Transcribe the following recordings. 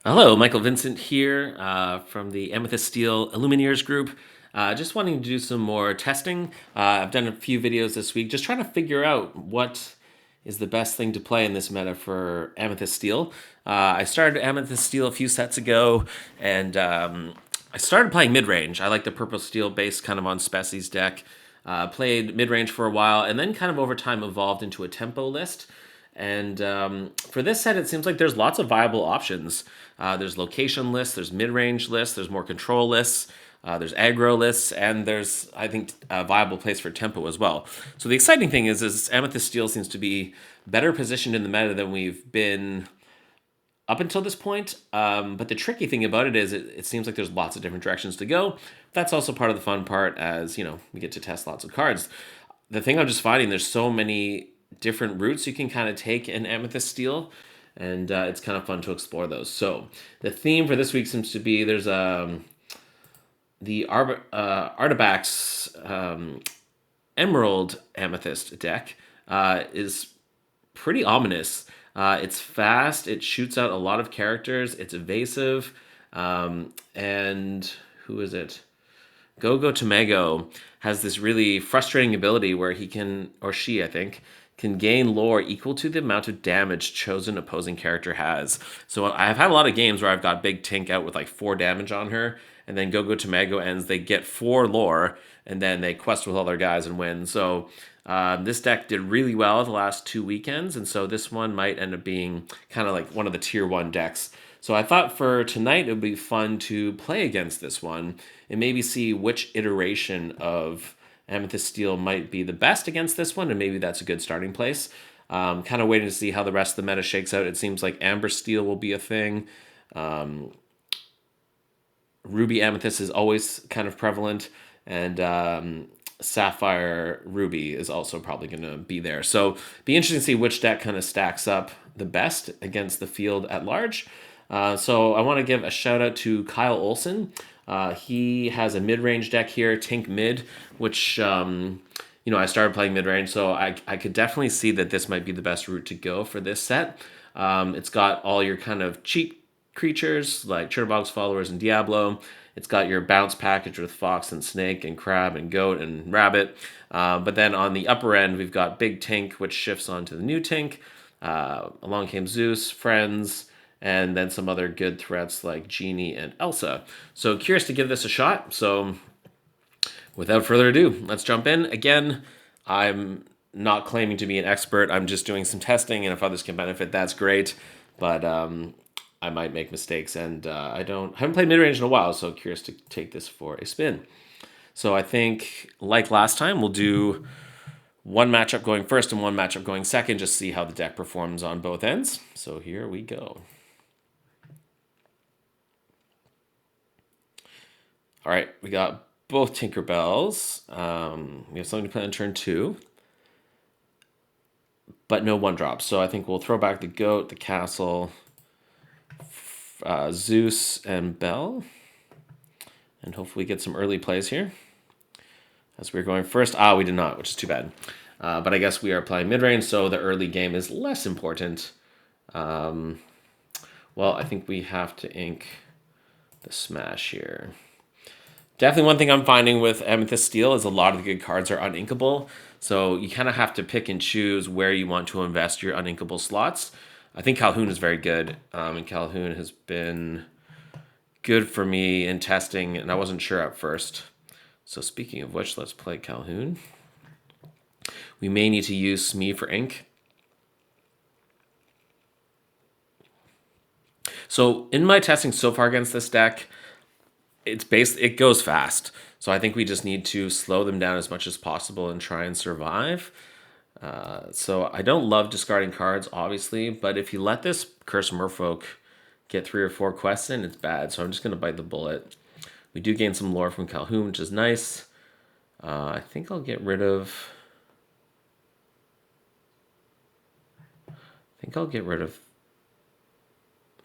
Hello, Michael Vincent here from the Amethyst Steel Illumineers group. Just wanting to do some more testing. I've done a few videos this week, just trying to figure out what is the best thing to play in this meta for Amethyst Steel. I started Amethyst Steel a few sets ago, and I started playing Midrange. I like the purple steel base kind of on Spessie's deck. Played Midrange for a while, and then kind of over time evolved into a tempo list. And for this set, it seems like there's lots of viable options. There's location lists, there's mid-range lists, there's more control lists, there's aggro lists, and there's, I think, a viable place for tempo as well. So the exciting thing is Amethyst Steel seems to be better positioned in the meta than we've been up until this point. But the tricky thing about it is it seems like there's lots of different directions to go. That's also part of the fun part, as you know, we get to test lots of cards. The thing I'm just finding, there's so many different routes you can kind of take in Amethyst Steel, and it's kind of fun to explore those. So the theme for this week seems to be there's the Artifacts Emerald Amethyst deck is pretty ominous. It's fast. It shoots out a lot of characters. It's evasive. And who is it? Gogo Tamago has this really frustrating ability where he can, or she, I think, can gain lore equal to the amount of damage chosen opposing character has. So I've had a lot of games where I've got Big Tink out with like 4 damage on her, and then Gogo Tamago ends, they get 4 lore, and then they quest with all their guys and win. So this deck did really well the last 2 weekends, and so this one might end up being kind of like one of the tier 1 decks. So I thought for tonight it would be fun to play against this one and maybe see which iteration of Amethyst Steel might be the best against this one, and maybe that's a good starting place. Kind of waiting to see how the rest of the meta shakes out. It seems like Amber Steel will be a thing. Ruby Amethyst is always kind of prevalent, and Sapphire Ruby is also probably going to be there. So be interesting to see which deck kind of stacks up the best against the field at large. So I want to give a shout out to Kyle Olson. He has a mid-range deck here, Tink Mid, which I started playing mid-range, so I could definitely see that this might be the best route to go for this set. It's got all your kind of cheap creatures like Chernobog's followers and Diablo. It's got your bounce package with fox and snake and crab and goat and rabbit. But then on the upper end, we've got Big Tink, which shifts onto the new Tink. Along came Zeus, Friends, and then some other good threats like Genie and Elsa. So curious to give this a shot. So without further ado, let's jump in. Again, I'm not claiming to be an expert. I'm just doing some testing, and if others can benefit, that's great. But I might make mistakes, and haven't played mid range in a while, so curious to take this for a spin. So I think, like last time, we'll do one matchup going first and one matchup going second, just see how the deck performs on both ends. So here we go. All right, we got both Tinkerbells. We have something to play on turn 2, but no 1-drops. So I think we'll throw back the goat, the castle, Zeus, and Belle, and hopefully get some early plays here. As we're going first, we did not, which is too bad. But I guess we are playing mid-range, so the early game is less important. Well, I think we have to ink the smash here. Definitely one thing I'm finding with Amethyst Steel is a lot of the good cards are uninkable. So you kind of have to pick and choose where you want to invest your uninkable slots. I think Calhoun is very good, and Calhoun has been good for me in testing, and I wasn't sure at first. So speaking of which, let's play Calhoun. We may need to use Smee for ink. So in my testing so far against this deck, it goes fast. So I think we just need to slow them down as much as possible and try and survive. So I don't love discarding cards, obviously, but if you let this Curse Merfolk get 3 or 4 quests in, it's bad. So I'm just going to bite the bullet. We do gain some lore from Calhoun, which is nice. I think I'll get rid of...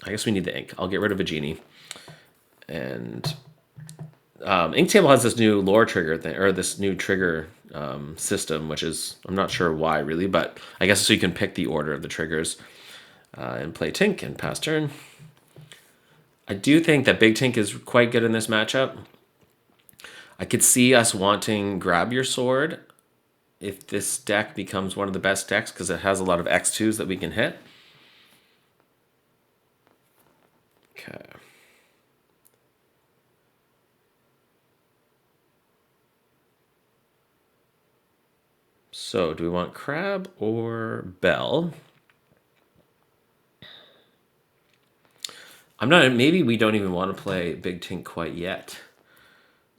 I guess we need the ink. I'll get rid of a genie. And Inktable has this new lore trigger thing, or this new trigger system, which is, I'm not sure why really, but I guess so you can pick the order of the triggers and play Tink and pass turn. I do think that Big Tink is quite good in this matchup. I could see us wanting Grab Your Sword if this deck becomes one of the best decks because it has a lot of X2s that we can hit. Okay. So do we want Crab or Bell? I'm not, maybe we don't even want to play Big Tink quite yet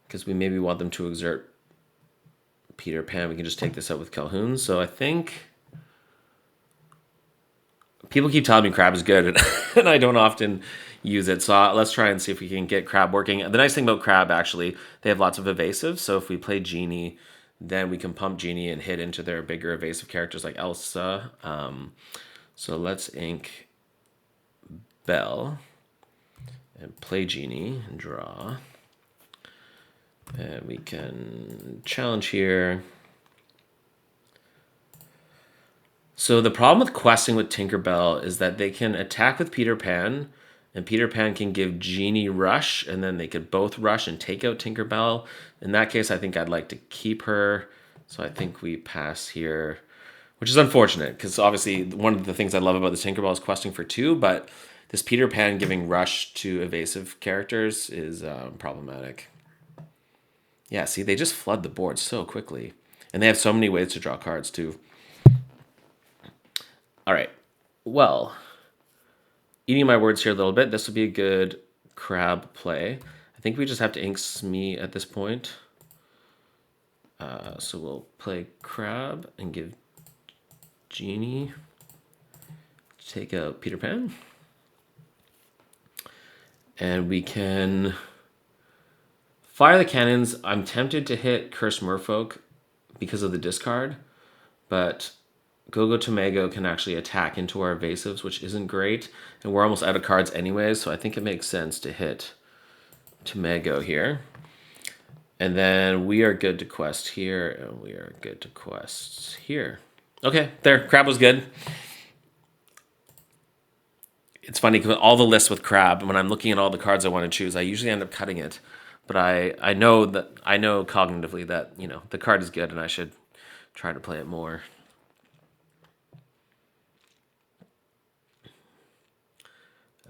because we maybe want them to exert Peter Pan. We can just take this out with Calhoun. So I think people keep telling me Crab is good, and I don't often use it. So let's try and see if we can get Crab working. The nice thing about Crab, actually, they have lots of evasive. So if we play Genie, then we can pump Genie and hit into their bigger evasive characters like Elsa. So let's ink Bell and play Genie and draw. And we can challenge here. So the problem with questing with Tinkerbell is that they can attack with Peter Pan, and Peter Pan can give Genie rush, and then they could both rush and take out Tinkerbell. In that case, I think I'd like to keep her. So I think we pass here, which is unfortunate, because obviously one of the things I love about this Tinkerbell is questing for 2, but this Peter Pan giving rush to evasive characters is problematic. Yeah, see, they just flood the board so quickly. And they have so many ways to draw cards, too. All right. Well, eating my words here a little bit, this would be a good Crab play. I think we just have to ink Smee at this point. So we'll play Crab and give Genie. Take out Peter Pan. And we can fire the cannons. I'm tempted to hit Curse Merfolk because of the discard, but Go-Go Tomago can actually attack into our evasives, which isn't great, and we're almost out of cards anyways, so I think it makes sense to hit Tomago here. And then we are good to quest here, and we are good to quest here. Okay, there, Crab was good. It's funny because all the lists with Crab, when I'm looking at all the cards I want to choose, I usually end up cutting it. But I know cognitively that, you know, the card is good and I should try to play it more.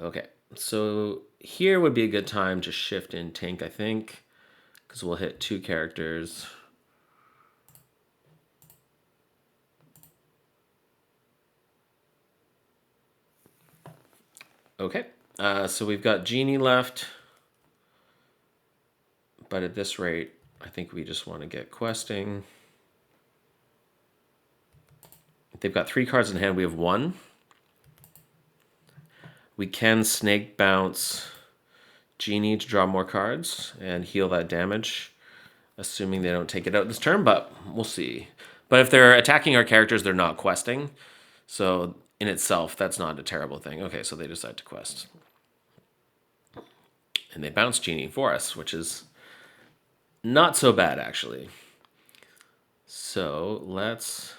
Okay, so here would be a good time to shift in Tink, I think, because we'll hit 2 characters. Okay, so we've got Genie left, but at this rate, I think we just want to get questing. They've got 3 cards in hand, we have 1. We can Snake Bounce Genie to draw more cards and heal that damage, assuming they don't take it out this turn, but we'll see. But if they're attacking our characters, they're not questing. So in itself, that's not a terrible thing. Okay, so they decide to quest. And they bounce Genie for us, which is not so bad, actually. So let's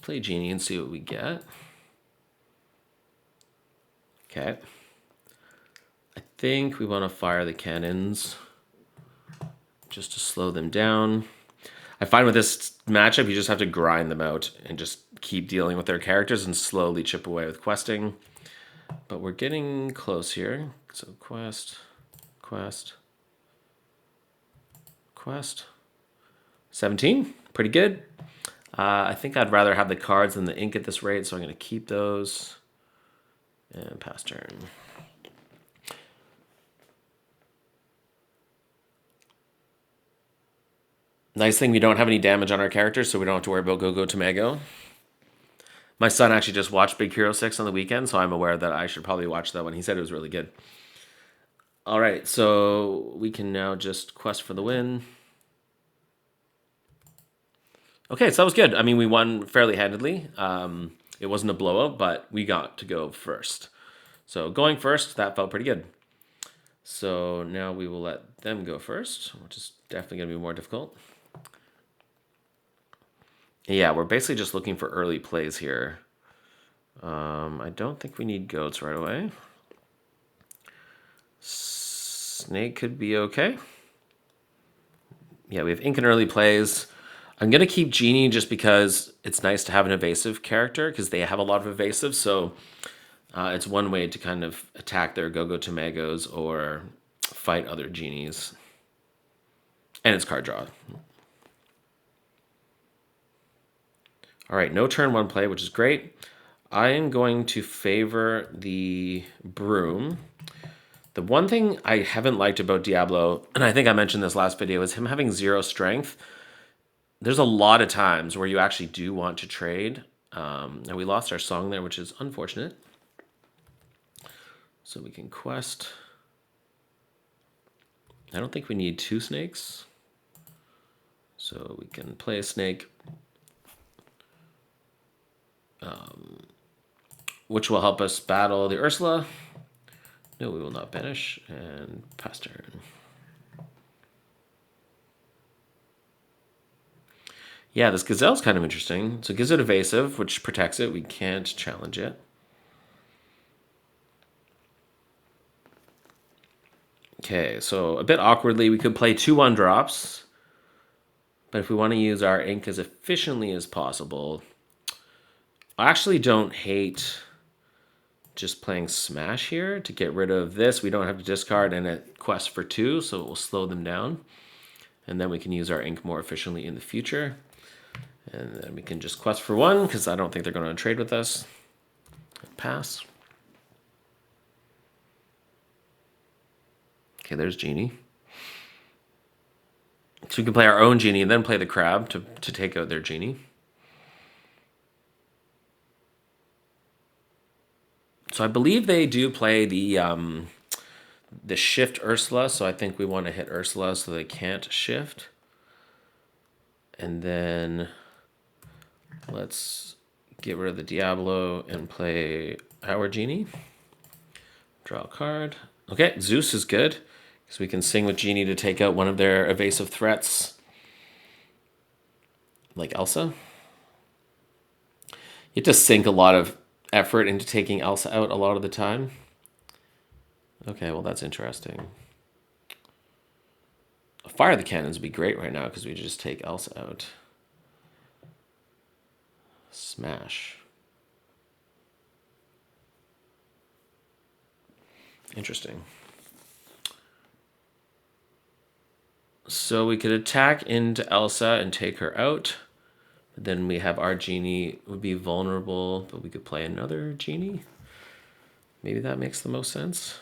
play Genie and see what we get. Okay. I think we want to fire the cannons just to slow them down. I find with this matchup, you just have to grind them out and just keep dealing with their characters and slowly chip away with questing. But we're getting close here. So quest, quest, quest. 17, pretty good. I think I'd rather have the cards than the ink at this rate, so I'm going to keep those. And pass turn. Nice thing, we don't have any damage on our characters, so we don't have to worry about Go-Go Tomago. My son actually just watched Big Hero 6 on the weekend, so I'm aware that I should probably watch that one. He said it was really good. All right, so we can now just quest for the win. Okay, so that was good. I mean, we won fairly handedly. It wasn't a blowout, but we got to go first. So going first, that felt pretty good. So now we will let them go first, which is definitely going to be more difficult. Yeah, we're basically just looking for early plays here. I don't think we need goats right away. Snake could be okay. Yeah, we have ink and early plays. I'm going to keep Genie just because it's nice to have an evasive character because they have a lot of evasive. So it's one way to kind of attack their Go-Go Tamagos or fight other genies. And it's card draw. All right, no turn one play, which is great. I am going to favor the Broom. The one thing I haven't liked about Diablo, and I think I mentioned this last video, is him having 0 strength. There's a lot of times where you actually do want to trade. And we lost our song there, which is unfortunate. So we can quest. I don't think we need 2 snakes. So we can play a snake. Which will help us battle the Ursula. No, we will not banish. And pass turn. Yeah, this Gazelle's kind of interesting. So it gives it evasive, which protects it. We can't challenge it. Okay, so a bit awkwardly, we could play 2 1-drops. But if we want to use our ink as efficiently as possible, I actually don't hate just playing Smash here to get rid of this. We don't have to discard, and it quests for 2, so it will slow them down. And then we can use our ink more efficiently in the future. And then we can just quest for 1, because I don't think they're going to trade with us. Pass. Okay, there's Genie. So we can play our own Genie and then play the Crab to take out their Genie. So I believe they do play the shift Ursula, so I think we want to hit Ursula so they can't shift. And then let's get rid of the Diablo and play our Genie. Draw a card. Okay, Zeus is good, because we can sing with Genie to take out one of their evasive threats, like Elsa. You have to sink a lot of effort into taking Elsa out a lot of the time. Okay, well, that's interesting. Fire the Cannons would be great right now because we just take Elsa out. Smash. Interesting. So we could attack into Elsa and take her out. But then we have our Genie would be vulnerable, but we could play another Genie. Maybe that makes the most sense.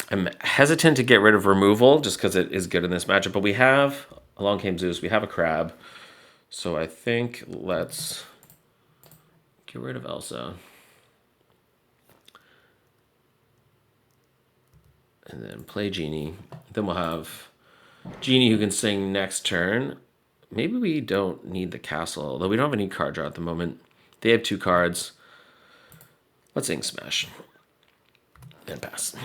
I'm hesitant to get rid of removal just because it is good in this matchup, but we have, along came Zeus, we have a Crab. So I think let's get rid of Elsa. And then play Genie. Then we'll have Genie who can sing next turn. Maybe we don't need the castle, although we don't have any card draw at the moment. They have 2 cards. Let's sing Smash. And pass.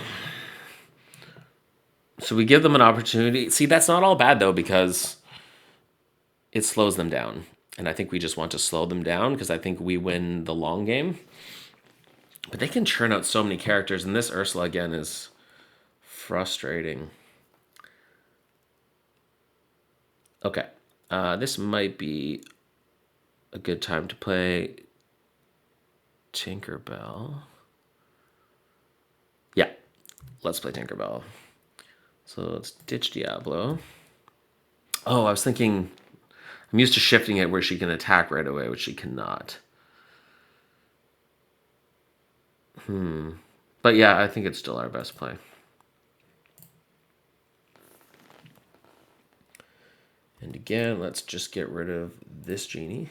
So we give them an opportunity. See, that's not all bad, though, because it slows them down. And I think we just want to slow them down because I think we win the long game. But they can churn out so many characters, and this Ursula, again, is frustrating. Okay. This might be a good time to play Tinkerbell. Yeah, let's play Tinkerbell. So let's ditch Diablo. Oh, I was thinking, I'm used to shifting it where she can attack right away, which she cannot. But yeah, I think it's still our best play. And again, let's just get rid of this Genie.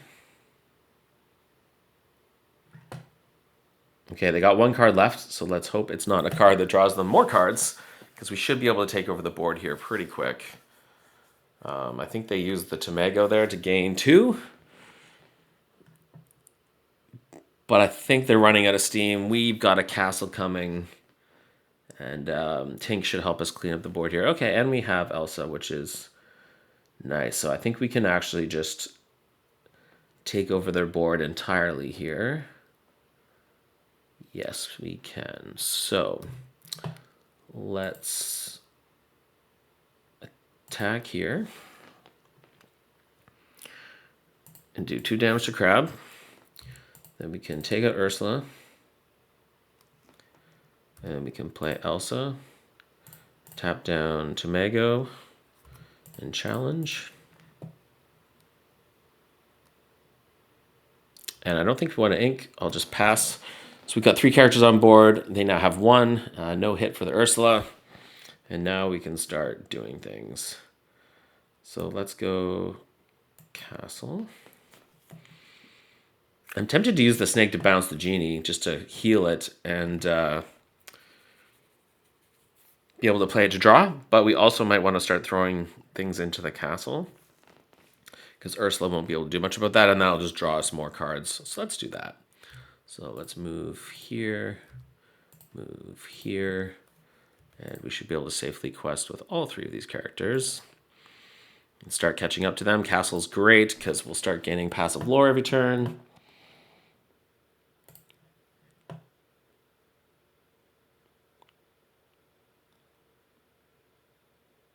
Okay, they got 1 card left, so let's hope it's not a card that draws them more cards, because we should be able to take over the board here pretty quick. I think they used the Tamago there to gain 2. But I think they're running out of steam. We've got a castle coming. And Tink should help us clean up the board here. Okay, and we have Elsa, which is nice. So I think we can actually just take over their board entirely here? Yes, we can. So let's attack here and do 2 damage to Crab. Then we can take out Ursula. And we can play Elsa. Tap down Tomago and challenge. And I don't think we want to ink. I'll just pass. So we've got 3 characters on board. They now have 1. No hit for the Ursula. And now we can start doing things. So let's go Castle. I'm tempted to use the snake to bounce the genie just to heal it and be able to play it to draw. But we also might want to start throwing things into the castle because Ursula won't be able to do much about that, and that'll just draw us more cards. So let's do that. So let's move here, and we should be able to safely quest with all 3 of these characters and start catching up to them. Castle's great because we'll start gaining passive lore every turn.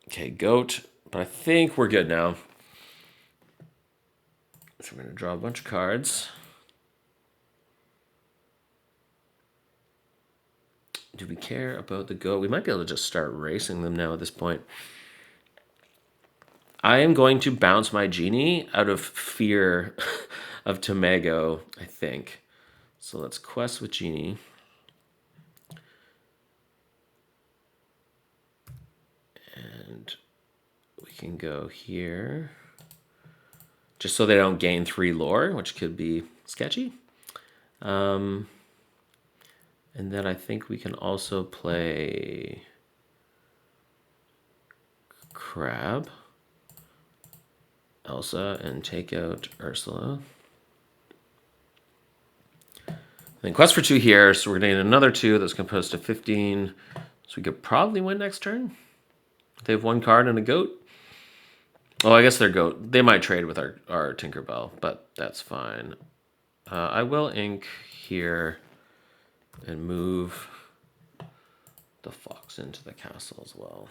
Okay, goat, but I think we're good now. So we're going to draw a bunch of cards. Do we care about the goat? We might be able to just start racing them now at this point. I am going to bounce my genie out of fear of Tomago, I think. So let's quest with genie. And we can go here. Just so they don't gain 3 lore, which could be sketchy. And then I think we can also play Crab, Elsa, and take out Ursula. Then quest for 2 here, so we're going to need another 2 that's composed of 15. So we could probably win next turn. They have 1 card and a goat. Oh, I guess they're goat. They might trade with our Tinkerbell, but that's fine. I will ink here and move the fox into the castle as well.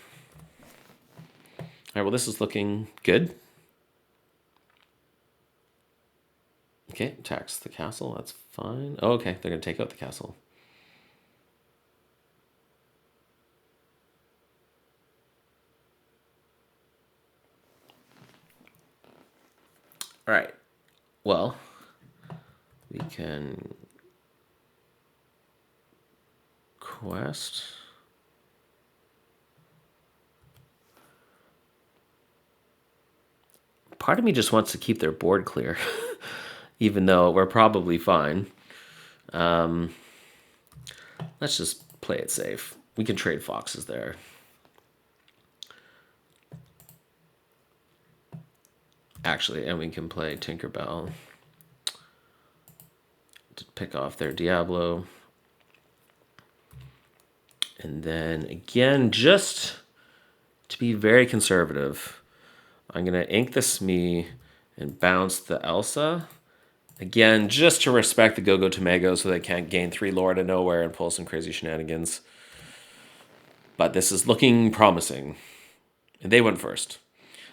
All right, well, this is looking good. Okay, attacks the castle. That's fine. Oh, okay, they're going to take out the castle. All right, well, we can quest. Part of me just wants to keep their board clear, even though we're probably fine. Let's just play it safe. We can trade foxes there. Actually, and we can play Tinkerbell to pick off their Diablo. And then again, just to be very conservative, I'm going to ink the Smee and bounce the Elsa. Again, just to respect the Go-Go Tomago so they can't gain 3 lore out of nowhere and pull some crazy shenanigans. But this is looking promising. And they went first.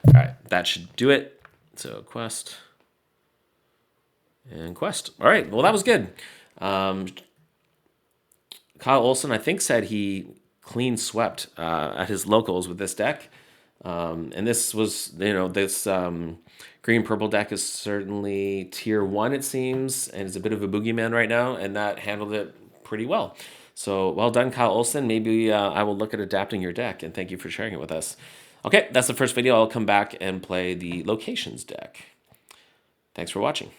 All right, that should do it. So quest and quest. All right, well, that was good. Kyle Olson, I think, said he clean swept at his locals with this deck. And this was, this green-purple deck is certainly tier 1, it seems, and is a bit of a boogeyman right now, and that handled it pretty well. So well done, Kyle Olson. Maybe I will look at adapting your deck, and thank you for sharing it with us. Okay, that's the first video. I'll come back and play the locations deck. Thanks for watching.